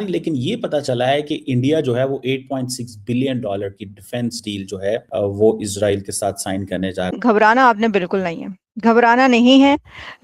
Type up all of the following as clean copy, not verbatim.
लेकिन ये पता चला है कि इंडिया जो है वो $8.6 बिलियन की डिफेंस डील जो है वो इजराइल के साथ साइन करने जा रहा है। घबराना आपने बिल्कुल नहीं है, घबराना नहीं है,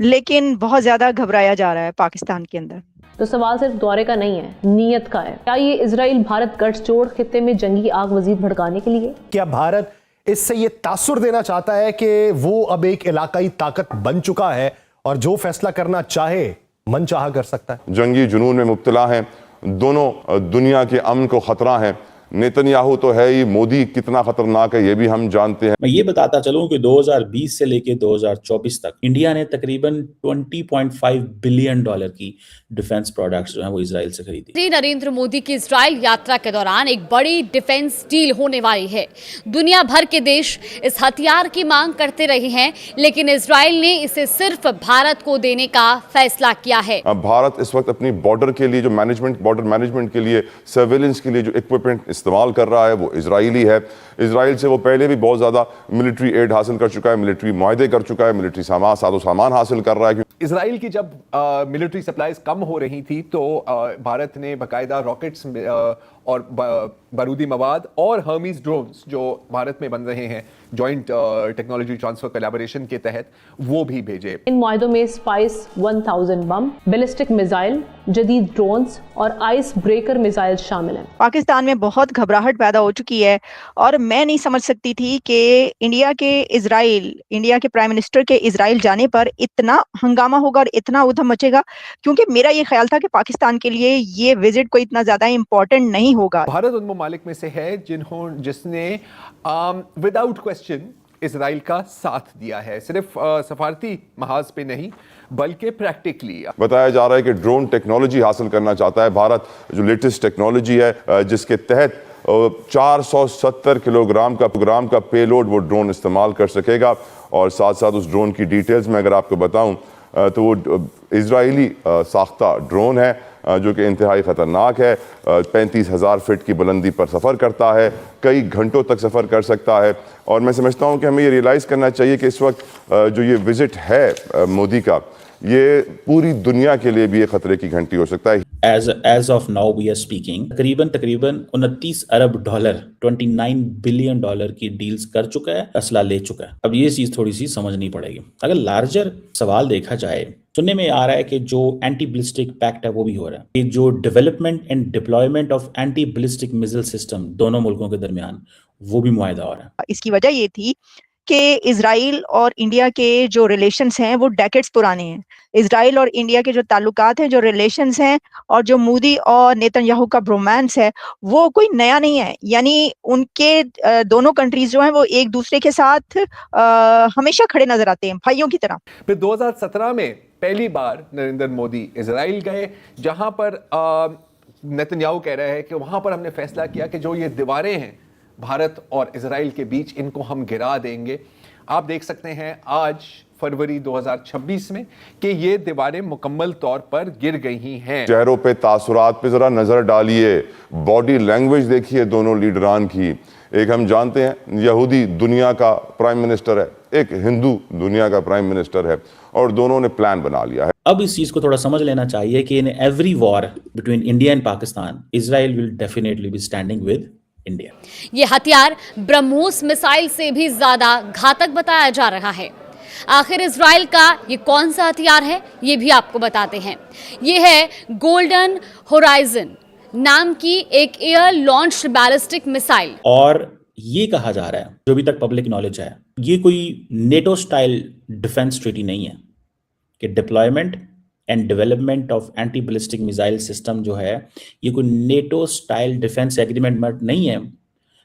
लेकिन बहुत ज्यादा घबराया जा रहा है पाकिस्तान के अंदर। तो सवाल सिर्फ दौरे का नहीं है, नीयत का है। क्या ये इजराइल भारत गठजोड़ खित्ते में जंगी आग मजीद भड़काने के लिए? क्या भारत इससे ये तासुर देना चाहता है कि वो अब एक इलाकाई ताकत बन चुका है और जो फैसला करना चाहे मनचाहा कर सकता है? जंगी जुनून में मुब्तला हैं, दोनों दुनिया के अमन को खतरा है। नेतन्याहू तो है ही, मोदी कितना खतरनाक है ये भी हम जानते हैं। मैं ये बताता चलूं कि 2020 से लेके 2024 तक इंडिया ने तकरीबन $20.5 बिलियन की डिफेंस प्रोडक्ट्स जो हैं वो इजराइल से खरीदी। श्री नरेंद्र मोदी की इजराइल यात्रा के दौरान एक बड़ी डिफेंस डील होने वाली है। दुनिया भर के देश इस हथियार की मांग करते रहे हैं, लेकिन इजराइल ने इसे सिर्फ भारत को देने का फैसला किया है। भारत इस वक्त अपनी बॉर्डर के लिए जो बॉर्डर मैनेजमेंट के लिए, सर्वेलेंस के लिए जो इक्विपमेंट इस्तेमाल कर रहा है वो इजरायली है। इजराइल से वो पहले भी बहुत ज़्यादा मिलिट्री एड हासिल कर चुका है, मिलिट्री मुआहदे कर चुका है, मिलिट्री साजो सामान हासिल कर रहा है। इजराइल की जब मिलिट्री सप्लाईज कम हो रही थी तो भारत ने बाकायदा रॉकेट्स और बारूदी मवाद और हर्मीज ड्रोन्स जो भारत में बन रहे हैं जॉइंट टेक्नोलॉजी ट्रांसफर कोलैबोरेशन के तहत, वो भी भेजे। इन मुआहदों में स्पाइस 1000 बम, बैलिस्टिक मिसाइल, जदीद ड्रोन्स और आइस ब्रेकर मिसाइल शामिल हैं। पाकिस्तान में बहुत घबराहट पैदा हो चुकी है और मैं नहीं समझ सकती थी कि इंडिया के प्राइम मिनिस्टर के इजराइल जाने पर इतना हंगामा होगा और इतना उधम मचेगा, क्योंकि मेरा ये ख्याल था कि पाकिस्तान के लिए ये विजिट कोई इतना ज्यादा इंपॉर्टेंट नहीं होगा। भारत उन ममालिक में से है जिसने विदाउट क्वेश्चन इजराइल का साथ दिया है, सिर्फ सफारती महाज पे नहीं बल्कि प्रैक्टिकली। बताया जा रहा है कि ड्रोन टेक्नोलॉजी हासिल करना चाहता है भारत, जो लेटेस्ट टेक्नोलॉजी है जिसके तहत 470 किलोग्राम का पेलोड वो ड्रोन इस्तेमाल कर सकेगा। और साथ साथ उस ड्रोन की डिटेल्स में अगर आपको बताऊं तो वो इजरायली साख्ता ड्रोन है जो कि इंतहाई ख़तरनाक है। 35,000 फीट की बुलंदी पर सफ़र करता है, कई घंटों तक सफ़र कर सकता है। और मैं समझता हूं कि हमें ये रियलाइज़ करना चाहिए कि इस वक्त जो ये विज़िट है मोदी का, ये पूरी दुनिया के लिए भी एक खतरे की घंटी हो सकता है। As of now we are speaking, तकरीबन $29 अरब, $29 बिलियन की डील्स कर चुका है, असला ले चुका है। अब ये चीज थोड़ी सी समझनी पड़ेगी। अगर लार्जर सवाल देखा जाए, सुनने में आ रहा है कि जो एंटी बैलिस्टिक पैक्ट है वो भी हो रहा है, कि जो development and deployment of anti ballistic missile system दोनों मुल्कों के दरमियान वो भी मुआहदा हो रहा है। इसकी वजह ये थी कि इजराइल और इंडिया के जो रिलेशंस हैं वो डेकेड्स पुराने हैं। इजराइल और इंडिया के जो ताल्लुकात हैं, जो रिलेशंस हैं और जो मोदी और नेतन्याहू का ब्रोमांस है वो कोई नया नहीं है। यानी उनके दोनों कंट्रीज जो हैं वो एक दूसरे के साथ हमेशा खड़े नजर आते हैं, भाइयों की तरह। फिर 2017 में पहली बार नरेंद्र मोदी इजराइल गए, जहां पर नेतन्याहू कह रहे हैं कि वहां पर हमने फैसला किया कि जो ये दीवारें हैं भारत और इजराइल के बीच, इनको हम गिरा देंगे। आप देख सकते हैं आज फरवरी 2026 में कि ये दीवारें मुकम्मल तौर पर गिर गई हैं। चेहरों पे, तासुरात पे जरा नजर डालिए, बॉडी लैंग्वेज देखिए दोनों लीडरान की। एक हम जानते हैं यहूदी दुनिया का प्राइम मिनिस्टर है, एक हिंदू दुनिया का प्राइम मिनिस्टर है, और दोनों ने प्लान बना लिया है। अब इस चीज को थोड़ा समझ लेना चाहिए कि in every war between India and Pakistan, Israel will definitely be standing with India. ये हथियार ब्रह्मोस मिसाइल से भी ज्यादा घातक बताया जा रहा है। आखिर इजराइल का ये कौन सा हथियार है, ये भी आपको बताते हैं। ये है गोल्डन होराइजन नाम की एक एयर लॉन्च बैलिस्टिक मिसाइल। और ये कहा जा रहा है, जो अभी तक पब्लिक नॉलेज है, ये कोई नेटो स्टाइल डिफेंस ट्रीटी नहीं है कि deployment and development of anti ballistic missile system जो है ये कोई नेटो स्टाइल डिफेंस एग्रीमेंट नहीं है,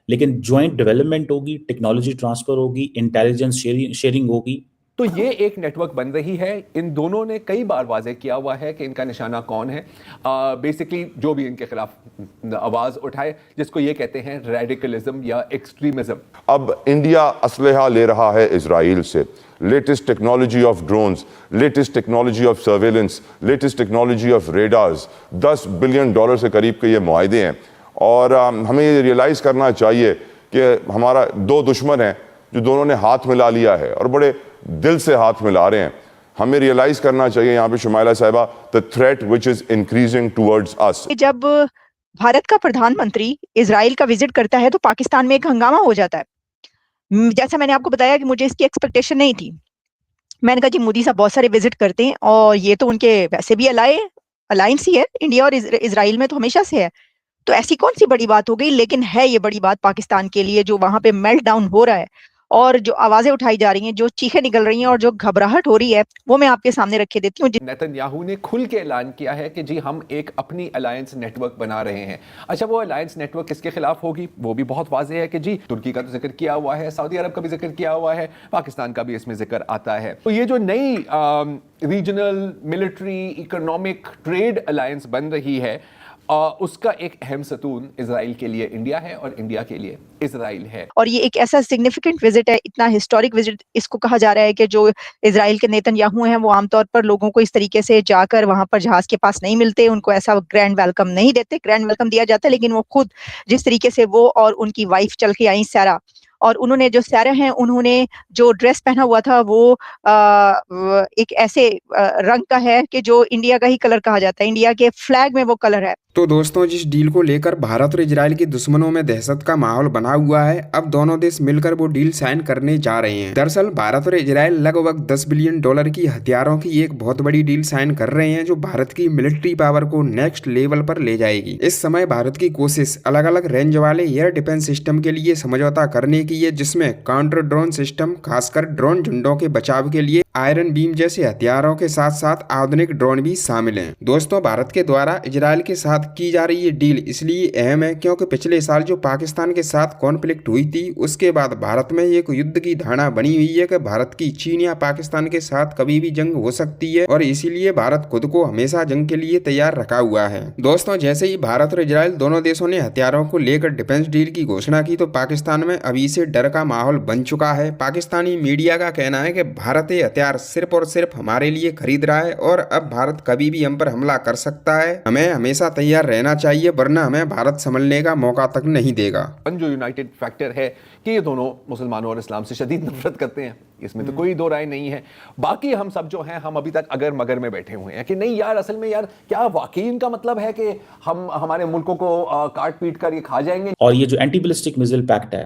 लेकिन ज्वाइंट डेवलपमेंट होगी, टेक्नोलॉजी ट्रांसफर होगी, इंटेलिजेंस शेयरिंग होगी। तो ये एक नेटवर्क बन रही है। इन दोनों ने कई बार वाज़ेह किया हुआ है कि इनका निशाना कौन है। बेसिकली जो भी इनके खिलाफ आवाज़ उठाए, जिसको ये कहते हैं रेडिकलिज्म या एक्सट्रीमिज्म। अब इंडिया असलहा ले रहा है इजराइल से, latest technology of drones, latest technology of surveillance, latest technology of radars. $10 billion के करीब के ये मुआहदे हैं। और हमें ये रियलाइज़ करना चाहिए कि हमारा दो दुश्मन हैं जो दोनों ने हाथ मिला लिया है और बड़े दिल से हाथ मिला रहे हैं। हमें रियलाइज करना चाहिए यहाँ पे शुमाइला साहिबा, the threat which is increasing towards अस। जब भारत का प्रधानमंत्री इजराइल का विजिट करता है तो पाकिस्तान में एक हंगामा हो जाता है। जैसा मैंने आपको बताया कि मुझे इसकी एक्सपेक्टेशन नहीं थी। मैंने कहा जी मोदी साहब बहुत सारे विजिट करते हैं और ये तो उनके वैसे भी अलायंस ही है, इंडिया और इजराइल में तो हमेशा से है, तो ऐसी कौन सी बड़ी बात हो गई। लेकिन है ये बड़ी बात पाकिस्तान के लिए, जो वहां पे मेल्ट डाउन हो रहा है और जो आवाजें उठाई जा रही हैं, जो चीखें निकल रही हैं और जो घबराहट हो रही है, वो मैं आपके सामने रखे देती हूँ। नेतन्याहू ने खुल के ऐलान किया है कि जी हम एक अपनी अलायंस नेटवर्क बना रहे हैं। अच्छा, वो अलायंस नेटवर्क किसके खिलाफ होगी वो भी बहुत वाज़ेह है कि जी तुर्की का तो जिक्र किया हुआ है, सऊदी अरब का भी जिक्र किया हुआ है, पाकिस्तान का भी इसमें जिक्र आता है। तो ये जो नई regional military economic trade alliance बन रही है, उसका एक अहम सतून इजराइल के लिए इंडिया है और इंडिया के लिए इजराइल है। और ये एक ऐसा सिग्निफिकेंट विजिट है, इतना हिस्टोरिक विजिट इसको कहा जा रहा है कि जो इजराइल के नेतन्याहू हैं वो आमतौर पर लोगों को इस तरीके से जाकर वहां पर जहाज के पास नहीं मिलते, उनको ऐसा ग्रैंड वेलकम नहीं देते। ग्रैंड वेलकम दिया जाता है, लेकिन वो खुद जिस तरीके से वो और उनकी वाइफ चल के आई सारा, और उन्होंने जो सारा हैं उन्होंने जो ड्रेस पहना हुआ था वो एक ऐसे रंग का है कि जो इंडिया का ही कलर कहा जाता है, इंडिया के फ्लैग में वो कलर है। तो दोस्तों, जिस डील को लेकर भारत और इजराइल के दुश्मनों में दहशत का माहौल बना हुआ है, अब दोनों देश मिलकर वो डील साइन करने जा रहे हैं। दरअसल भारत और इजराइल लगभग $10 बिलियन की हथियारों की एक बहुत बड़ी डील साइन कर रहे हैं, जो भारत की मिलिट्री पावर को नेक्स्ट लेवल पर ले जाएगी। इस समय भारत की कोशिश अलग अलग रेंज वाले एयर डिफेंस सिस्टम के लिए समझौता करने की है, जिसमें काउंटर ड्रोन सिस्टम, खासकर ड्रोन झुंडों के बचाव के लिए आयरन बीम जैसे हथियारों के साथ साथ आधुनिक ड्रोन भी शामिल हैं। दोस्तों, भारत के द्वारा इजराइल के साथ की जा रही ये डील इसलिए अहम है क्योंकि पिछले साल जो पाकिस्तान के साथ कॉन्फ्लिक्ट हुई थी, उसके बाद भारत में एक युद्ध की धारणा बनी हुई है कि भारत की चीन या पाकिस्तान के साथ कभी भी जंग हो सकती है, और इसीलिए भारत खुद को हमेशा जंग के लिए तैयार रखा हुआ है। दोस्तों, जैसे ही भारत और इजराइल दोनों देशों ने हथियारों को लेकर डिफेंस डील की घोषणा की, तो पाकिस्तान में अभी से डर का माहौल बन चुका है। पाकिस्तानी मीडिया का कहना है कि भारत ये हथियार सिर्फ और सिर्फ हमारे लिए खरीद रहा है और अब भारत कभी भी हम पर हमला कर सकता है। हमें हमेशा तैयार रहना चाहिए, वरना हमें भारत संभलने का मौका तक नहीं देगा। जो यूनाइटेड फैक्टर है कि ये दोनों मुसलमानों और इस्लाम से शदीद नफरत करते हैं, इसमें तो कोई दो राय नहीं है। बाकी हम सब जो हैं, हम अभी तक अगर मगर में बैठे हुए हैं कि नहीं यार, असल में यार क्या वाकई इनका मतलब है कि हम हमारे मुल्कों को काट पीट कर ये खा जाएंगे। और ये जो एंटी बैलिस्टिक मिसाइल पैक्ट है,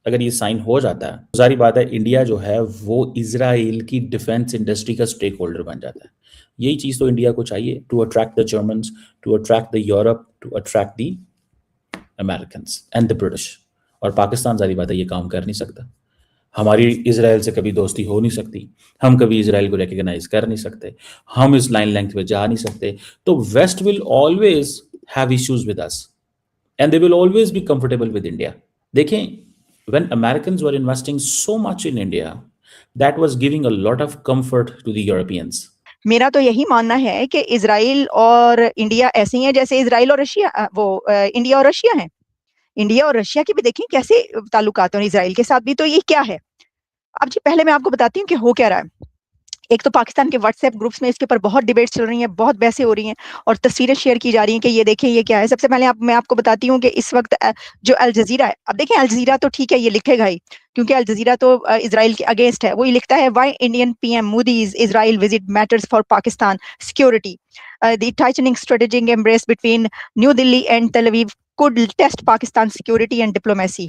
अगर ये साइन हो जाता है, तो सारी बात है इंडिया जो है वो इजराइल की डिफेंस इंडस्ट्री का स्टेक होल्डर बन जाता है। यही चीज तो इंडिया को चाहिए, to attract the Germans, to attract the Europe, to attract the Americans and the British. और पाकिस्तान सारी बात है ये काम कर नहीं सकता। हमारी इजराइल से कभी दोस्ती हो नहीं सकती, हम कभी इजराइल को रिकग्नाइज कर नहीं सकते, हम इस लाइन लेंथ पे जा नहीं सकते। तो west will always have issues with us and they will always be comfortable with India. देखें, when Americans were investing so much in India, that was giving a lot of comfort to the Europeans. मेरा तो यही मानना है कि Israel और India ऐसे ही हैं जैसे इजराइल और रशिया इंडिया और रशिया हैं। इंडिया और रशिया के भी देखें कैसे ताल्लुकात हैं, इजराइल के साथ भी। तो ये क्या है, अब जी पहले मैं आपको बताती हूँ कि हो क्या रहा है। एक तो पाकिस्तान के व्हाट्सएप ग्रुप्स में इसके ऊपर बहुत डिबेट्स चल रही हैं, बहुत बहसें हो रही हैं और तस्वीरें शेयर की जा रही हैं कि ये देखें ये क्या है। सबसे पहले मैं आपको बताती हूँ कि इस वक्त जो अल जजीरा है, अब देखें अल जजीरा तो ठीक है ये लिखेगा ही, क्योंकि अल जजीरा तो इजराइल के अगेंस्ट है। वो ये लिखता है, why Indian PM Modi's Israel visit matters for Pakistan security, the tightening strategic embrace between new Delhi and तेल Aviv could test Pakistan's security and diplomacy.